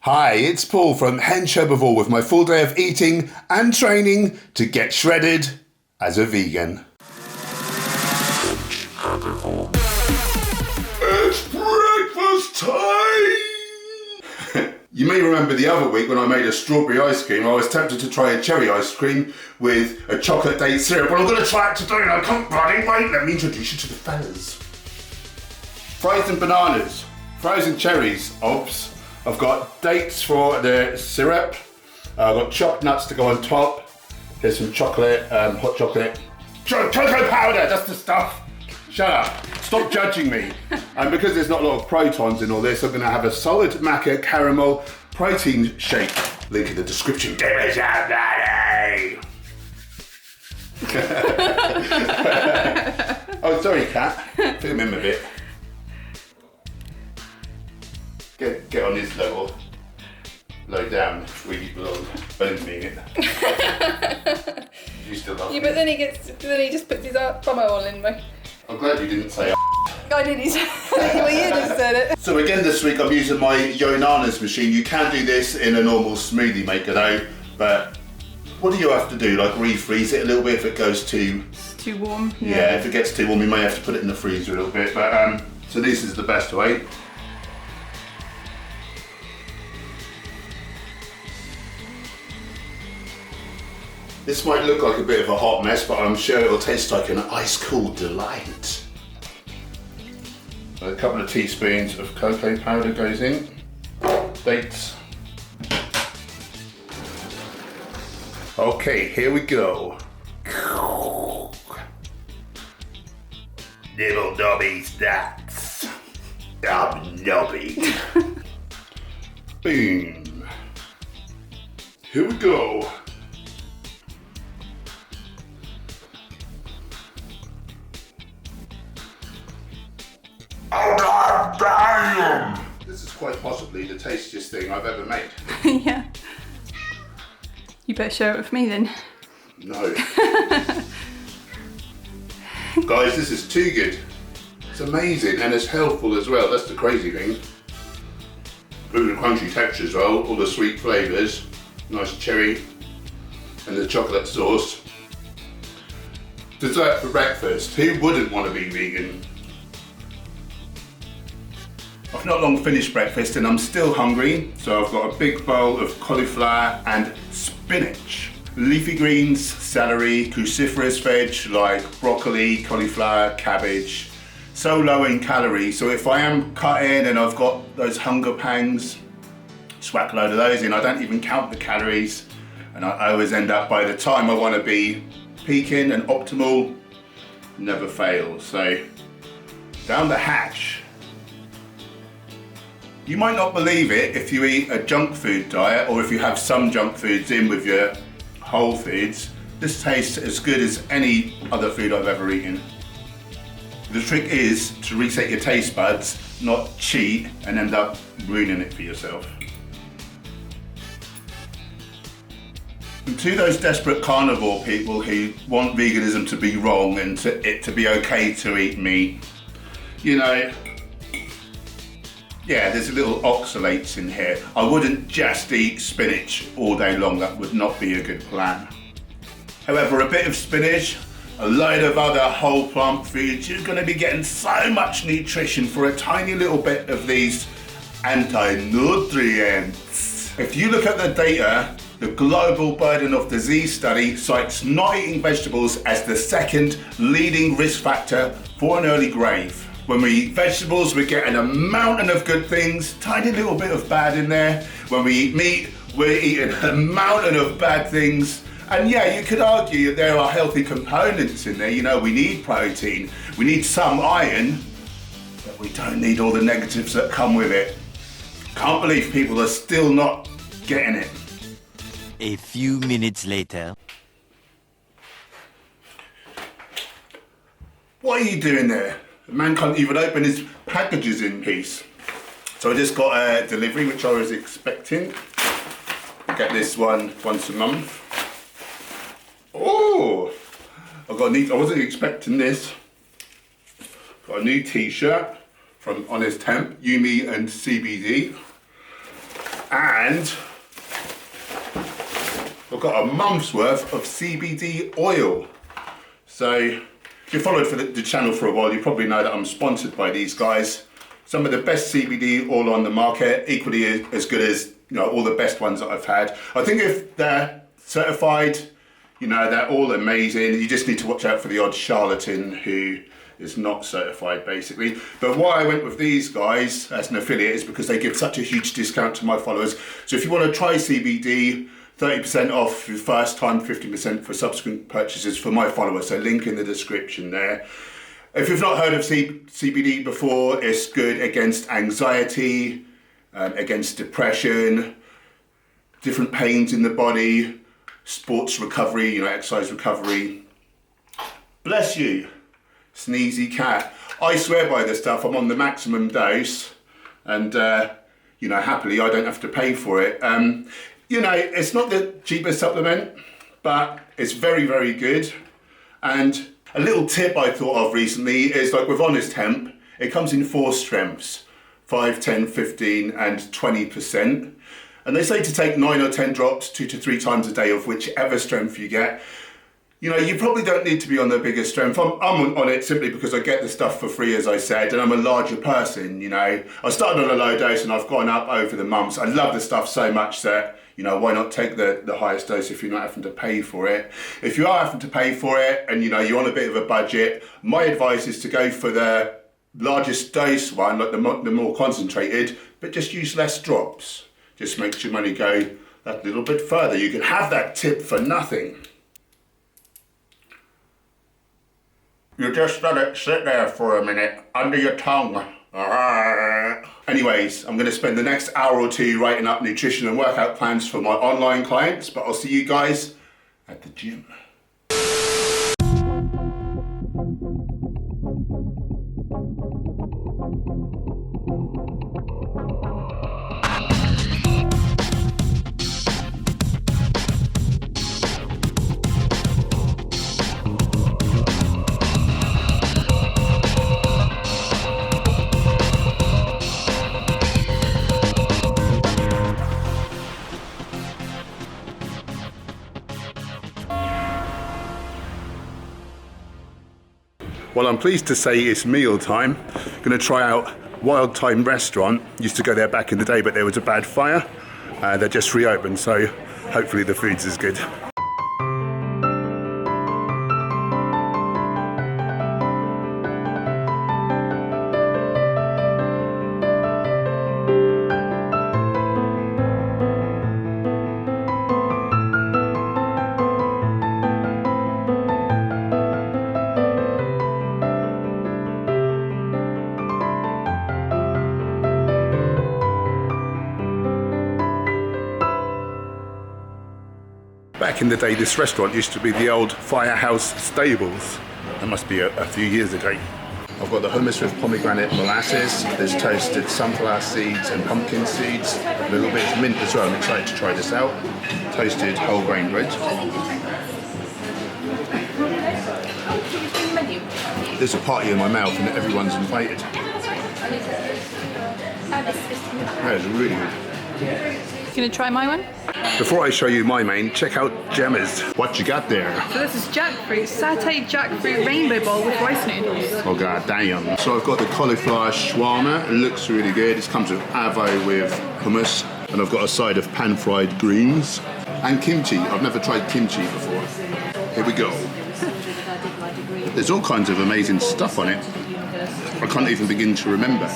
Hi, it's Paul from Hench Herbivore with my full day of eating and training to get shredded as a vegan. It's breakfast time! You may remember the other week when I made a strawberry ice cream, I was tempted to try a cherry ice cream with a chocolate date syrup, but I'm going to try it today and I can't bloody wait. Let me introduce you to the fellas. Frozen bananas, frozen cherries, obs. I've got dates for the syrup. I've got chopped nuts to go on top. There's some chocolate, hot chocolate. Cocoa powder, that's the stuff. Shut up, stop judging me. And because there's not a lot of protons in all this, I'm gonna have a solid maca caramel protein shake. Link in the description. Give me some money. Oh, sorry, Kat. Film him a bit. Get on this level. Low down, really belong. I didn't mean it. You still love me. Yeah, but then he just puts his bum all in me. I'm glad you didn't say I didn't say it. Well, you just said it. So again this week I'm using my Yonanas machine. You can do this in a normal smoothie maker though, but what do you have to do? Like refreeze it a little bit if it goes too... It's too warm. Yeah, if it gets too warm you may have to put it in the freezer a little bit, but so this is the best way. This might look like a bit of a hot mess, but I'm sure it'll taste like an ice-cold delight. A couple of teaspoons of cocoa powder goes in. Dates. Okay, here we go. Little knobby nuts. I'm knobby. Boom. Here we go. Oh god damn! This is quite possibly the tastiest thing I've ever made. Yeah. You better share it with me then. No. Guys, this is too good. It's amazing and it's healthful as well. That's the crazy thing. With the crunchy texture as well, all the sweet flavours, nice cherry, and the chocolate sauce. Dessert for breakfast. Who wouldn't want to be vegan? I've not long finished breakfast and I'm still hungry, so I've got a big bowl of cauliflower and spinach. Leafy greens, celery, cruciferous veg like broccoli, cauliflower, cabbage. So low in calories, so if I am cutting and I've got those hunger pangs, just whack a load of those in. I don't even count the calories, and I always end up, by the time I want to be peaking and optimal, never fails. So down the hatch. You might not believe it if you eat a junk food diet or if you have some junk foods in with your whole foods. This tastes as good as any other food I've ever eaten. The trick is to reset your taste buds, not cheat and end up ruining it for yourself. And to those desperate carnivore people who want veganism to be wrong and it to be okay to eat meat, you know, yeah, there's little oxalates in here. I wouldn't just eat spinach all day long, that would not be a good plan. However, a bit of spinach, a load of other whole plant foods, you're going to be getting so much nutrition for a tiny little bit of these anti-nutrients. If you look at the data, the Global Burden of Disease study cites not eating vegetables as the second leading risk factor for an early grave. When we eat vegetables, we're getting a mountain of good things, tiny little bit of bad in there. When we eat meat, we're eating a mountain of bad things. And yeah, you could argue that there are healthy components in there. You know, we need protein, we need some iron, but we don't need all the negatives that come with it. Can't believe people are still not getting it. A few minutes later. What are you doing there? The man can't even open his packages in peace. So I just got a delivery, which I was expecting. I get this one once a month. Oh, I wasn't expecting this. Got a new t-shirt from Honest Hemp, Yumi and CBD. And I've got a month's worth of CBD oil. So if you followed the channel for a while, you probably know that I'm sponsored by these guys. Some of the best CBD oil on the market, equally as good as all the best ones that I've had. I think if they're certified, they're all amazing. You just need to watch out for the odd charlatan who is not certified, basically. But why I went with these guys as an affiliate is because they give such a huge discount to my followers. So if you want to try CBD, 30% off for the first time, 50% for subsequent purchases for my followers. So link in the description there. If you've not heard of CBD before, it's good against anxiety, against depression, different pains in the body, sports recovery, exercise recovery. Bless you, sneezy cat. I swear by this stuff. I'm on the maximum dose, and happily I don't have to pay for it. It's not the cheapest supplement, but it's very, very good. And a little tip I thought of recently is like with Honest Hemp, it comes in 4 strengths, 5, 10, 15 and 20%. And they say to take 9 or 10 drops 2 to 3 times a day of whichever strength you get. You probably don't need to be on the biggest strength. I'm on it simply because I get the stuff for free, as I said, and I'm a larger person, I started on a low dose and I've gone up over the months. I love the stuff so much that, why not take the highest dose if you're not having to pay for it? If you are having to pay for it and, you're on a bit of a budget, my advice is to go for the largest dose one, like the more concentrated, but just use less drops. Just makes your money go that little bit further. You can have that tip for nothing. You just let it sit there for a minute, under your tongue. Anyways, I'm going to spend the next hour or 2 writing up nutrition and workout plans for my online clients, but I'll see you guys at the gym. Well, I'm pleased to say it's meal time. Going to try out Wild Time Restaurant. Used to go there back in the day, but there was a bad fire. They're just reopened, so hopefully the food's as good. Back in the day, this restaurant used to be the old Firehouse Stables. That must be a few years ago. I've got the hummus with pomegranate molasses. There's toasted sunflower seeds and pumpkin seeds. A little bit of mint as well. I'm excited to try this out. Toasted whole grain bread. There's a party in my mouth and everyone's invited. That is really good. Gonna try my one? Before I show you my main, check out Gemma's. What you got there? So this is jackfruit, sauteed jackfruit rainbow bowl with rice noodles. Oh god damn. So I've got the cauliflower shawarma. It looks really good. This comes with avo with hummus. And I've got a side of pan-fried greens. And kimchi. I've never tried kimchi before. Here we go. There's all kinds of amazing stuff on it. I can't even begin to remember.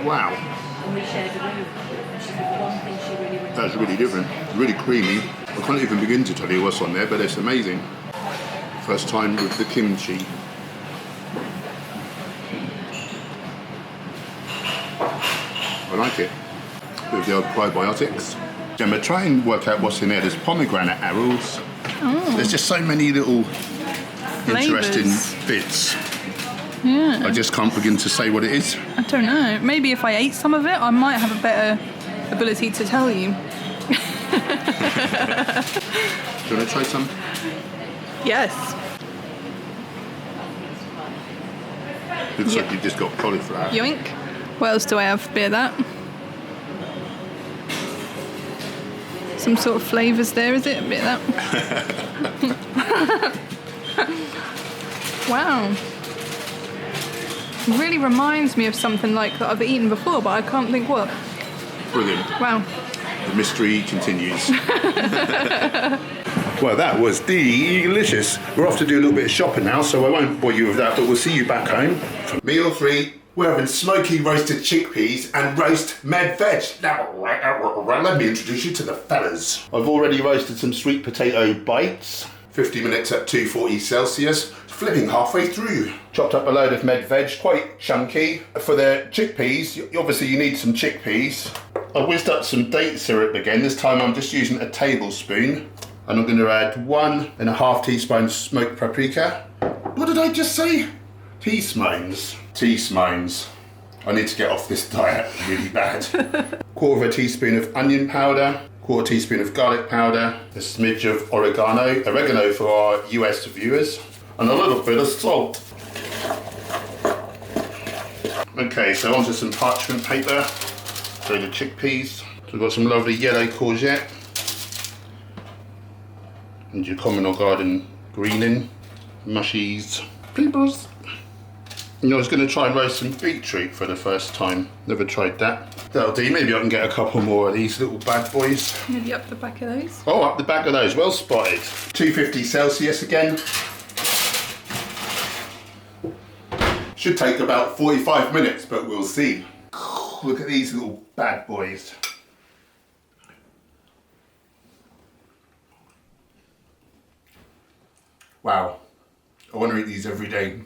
Wow. That's really different. Really creamy. I can't even begin to tell you what's on there, but it's amazing. First time with the kimchi. I like it. With the old probiotics. Gemma, try and work out what's in there. There's pomegranate arrows. Oh. There's just so many little interesting bits. Yeah. I just can't begin to say what it is. I don't know. Maybe if I ate some of it, I might have a better ability to tell you. Do you want to try some? Yes. Looks Yeah. like you've just got cauliflower. Yoink. What else do I have? Bit of that. Some sort of flavours there, is it? A bit of that. Wow. It really reminds me of something like that I've eaten before, but I can't think what. Brilliant. Wow. The mystery continues. Well, that was delicious. We're off to do a little bit of shopping now, so I won't bore you with that, but we'll see you back home. For meal 3, we're having smoky roasted chickpeas and roast med veg. Now, let me introduce you to the fellas. I've already roasted some sweet potato bites. 50 minutes at 240 Celsius, flipping halfway through. Chopped up a load of med veg, quite chunky. For the chickpeas, obviously you need some chickpeas. I whizzed up some date syrup again. This time I'm just using a tablespoon. And I'm going to add 1.5 teaspoons smoked paprika. What did I just say? Teaspoons. Teaspoons. I need to get off this diet really bad. 1/4 teaspoon of onion powder. 1/4 teaspoon of garlic powder. A smidge of oregano for our US viewers. And a little bit of salt. Okay, so onto some parchment paper. So the chickpeas. So we've got some lovely yellow courgette. And your common or garden greening, mushies, peepers. And I was going to try and roast some beetroot for the first time. Never tried that. That'll do. Maybe I can get a couple more of these little bad boys. Maybe up the back of those. Oh, up the back of those. Well spotted. 250 Celsius again. Should take about 45 minutes, but we'll see. Look at these little bad boys. Wow, I want to eat these every day.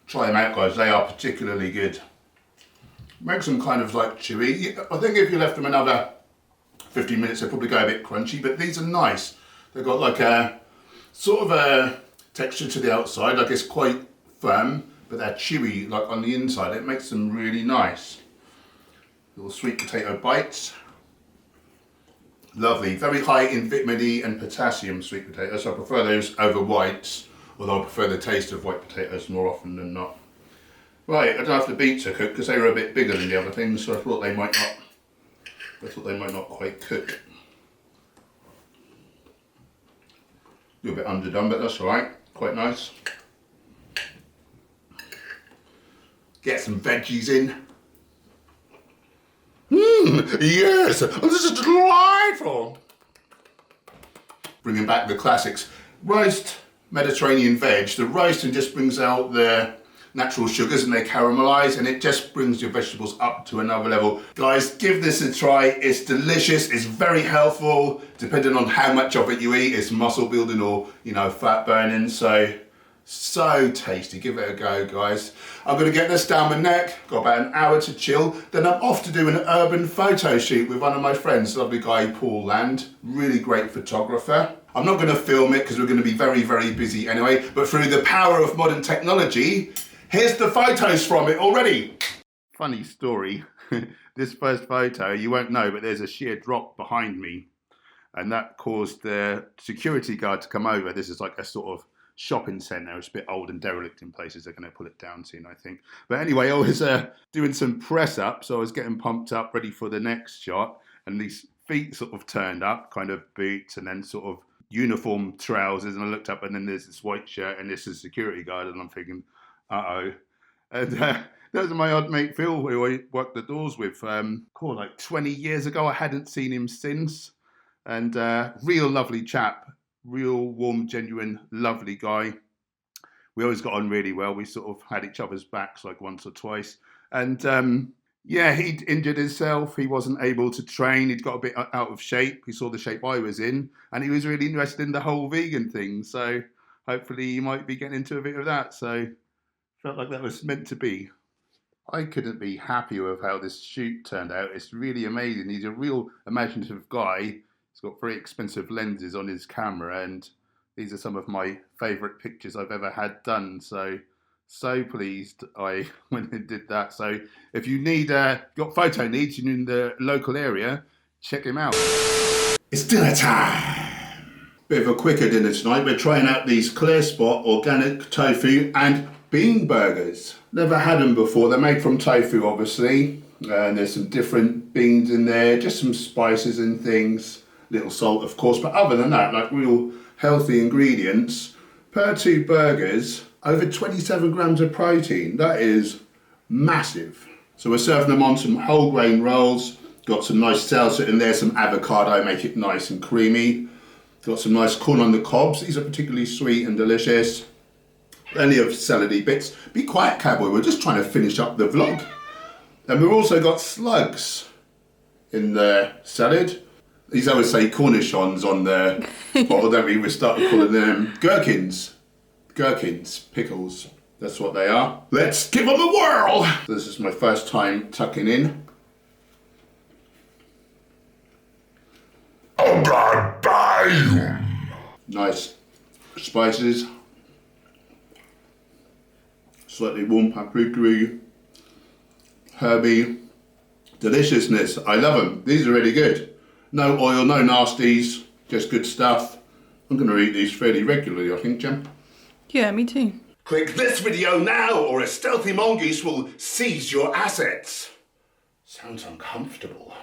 Try them out, guys, they are particularly good. Makes them kind of like chewy. I think if you left them another 15 minutes, they'd probably go a bit crunchy, but these are nice. They've got like a sort of a texture to the outside, like it's quite firm, but they're chewy like on the inside. It makes them really nice. Little sweet potato bites. Lovely, very high in vitamin E and potassium sweet potatoes, so I prefer those over whites, although I prefer the taste of white potatoes more often than not. Right, I don't have the beets to cook because they were a bit bigger than the other things, so I thought they might not quite cook. A little bit underdone, but that's alright, quite nice. Get some veggies in. Yes, this is delightful. Bringing back the classics. Roast Mediterranean veg. The roasting just brings out the natural sugars and they caramelise, and it just brings your vegetables up to another level. Guys, give this a try. It's delicious. It's very helpful. Depending on how much of it you eat, it's muscle building or, you know, fat burning. So tasty. Give it a go, guys. I'm going to get this down my neck. Got about an hour to chill. Then I'm off to do an urban photo shoot with one of my friends, lovely guy Paul Land. Really great photographer. I'm not going to film it because we're going to be very, very busy anyway. But through the power of modern technology, here's the photos from it already. Funny story. This first photo, you won't know, but there's a sheer drop behind me. And that caused the security guard to come over. This is like a sort of shopping centre. It's a bit old and derelict in places. They're going to pull it down soon, I think. But anyway, I was doing some press up, so I was getting pumped up, ready for the next shot. And these feet sort of turned up, kind of boots, and then sort of uniform trousers. And I looked up, and then there's this white shirt, and this is a security guard, and I'm thinking, uh-oh. And that was my odd mate Phil, who I worked the doors with, like 20 years ago. I hadn't seen him since. And real lovely chap. Real warm, genuine, lovely guy. We always got on really well. We sort of had each other's backs like once or twice. And yeah, he'd injured himself. He wasn't able to train. He'd got a bit out of shape. He saw the shape I was in, and he was really interested in the whole vegan thing. So hopefully he might be getting into a bit of that. So felt like that was meant to be. I couldn't be happier with how this shoot turned out. It's really amazing. He's a real imaginative guy. He's got very expensive lenses on his camera, and these are some of my favourite pictures I've ever had done. So pleased I went and did that. So if you need got photo needs in the local area, check him out. It's dinner time. Bit of a quicker dinner tonight. We're trying out these Clear Spot organic tofu and bean burgers. Never had them before. They're made from tofu, obviously. And there's some different beans in there, just some spices and things. Little salt, of course. But other than that, like real healthy ingredients. Per 2 burgers, over 27 grams of protein. That is massive. So we're serving them on some whole grain rolls. Got some nice salsa in there, some avocado, make it nice and creamy. Got some nice corn on the cobs. These are particularly sweet and delicious. Plenty of salady bits. Be quiet, cowboy. We're just trying to finish up the vlog. And we've also got slugs in the salad. These I would say cornichons on the bottle, don't we? We started calling them gherkins. Gherkins, pickles. That's what they are. Let's give them a whirl. This is my first time tucking in. Oh God, bam! Nice spices. Slightly warm paprika, herby. Deliciousness. I love them. These are really good. No oil, no nasties, just good stuff. I'm going to eat these fairly regularly, I think, Jem. Yeah, me too. Click this video now or a stealthy mongoose will seize your assets. Sounds uncomfortable.